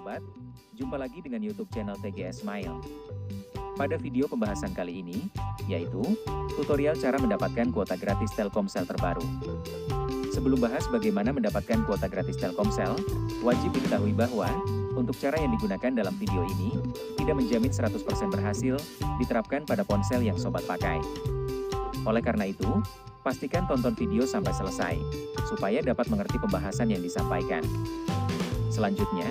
sobat, jumpa lagi dengan YouTube channel TGS Smile. Pada video pembahasan kali ini, yaitu tutorial cara mendapatkan kuota gratis Telkomsel terbaru. Sebelum bahas bagaimana mendapatkan kuota gratis Telkomsel, wajib diketahui bahwa untuk cara yang digunakan dalam video ini tidak menjamin 100% berhasil diterapkan pada ponsel yang sobat pakai. Oleh karena itu, pastikan tonton video sampai selesai, supaya dapat mengerti pembahasan yang disampaikan. Selanjutnya,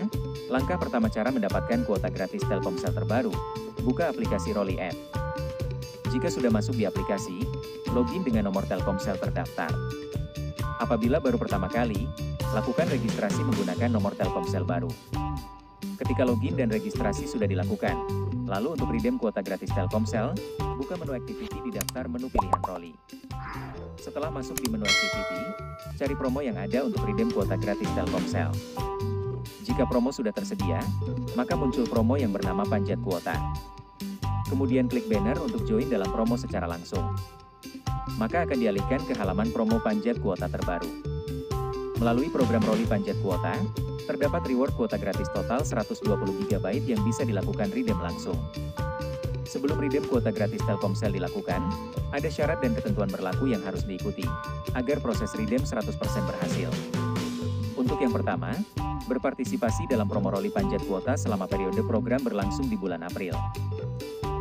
langkah pertama cara mendapatkan kuota gratis Telkomsel terbaru, buka aplikasi Rolly App. Jika sudah masuk di aplikasi, login dengan nomor Telkomsel terdaftar. Apabila baru pertama kali, lakukan registrasi menggunakan nomor Telkomsel baru. Ketika login dan registrasi sudah dilakukan, lalu untuk redeem kuota gratis Telkomsel, buka menu activity di daftar menu pilihan Rolly. Setelah masuk di menu activity, cari promo yang ada untuk redeem kuota gratis Telkomsel. Jika promo sudah tersedia, maka muncul promo yang bernama Panjat Kuota. Kemudian klik banner untuk join dalam promo secara langsung. Maka akan dialihkan ke halaman promo Panjat Kuota terbaru. Melalui program Rolly Panjat Kuota, terdapat reward kuota gratis total 120 GB yang bisa dilakukan redeem langsung. Sebelum redeem kuota gratis Telkomsel dilakukan, ada syarat dan ketentuan berlaku yang harus diikuti, agar proses redeem 100% berhasil. Untuk yang pertama, berpartisipasi dalam promo Rolly Panjat Kuota selama periode program berlangsung di bulan April.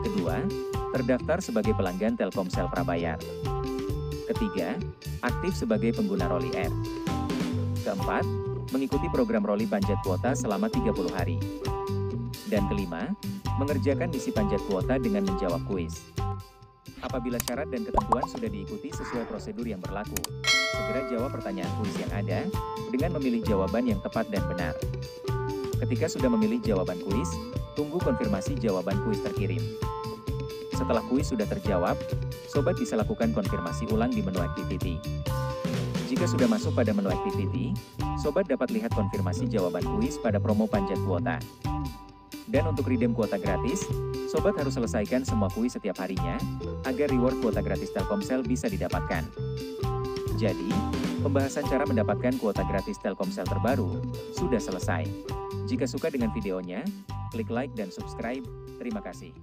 Kedua, terdaftar sebagai pelanggan Telkomsel prabayar. Ketiga, aktif sebagai pengguna Rolly App. Keempat, mengikuti program Rolly Panjat Kuota selama 30 hari. Dan kelima, mengerjakan misi Panjat Kuota dengan menjawab kuis. Apabila syarat dan ketentuan sudah diikuti sesuai prosedur yang berlaku, segera jawab pertanyaan kuis yang ada, dengan memilih jawaban yang tepat dan benar. Ketika sudah memilih jawaban kuis, tunggu konfirmasi jawaban kuis terkirim. Setelah kuis sudah terjawab, sobat bisa lakukan konfirmasi ulang di menu activity. Jika sudah masuk pada menu activity, sobat dapat lihat konfirmasi jawaban kuis pada promo Panjat Kuota. Dan untuk redeem kuota gratis, sobat harus selesaikan semua kuis setiap harinya, agar reward kuota gratis Telkomsel bisa didapatkan. Jadi, pembahasan cara mendapatkan kuota gratis Telkomsel terbaru sudah selesai. Jika suka dengan videonya, klik like dan subscribe. Terima kasih.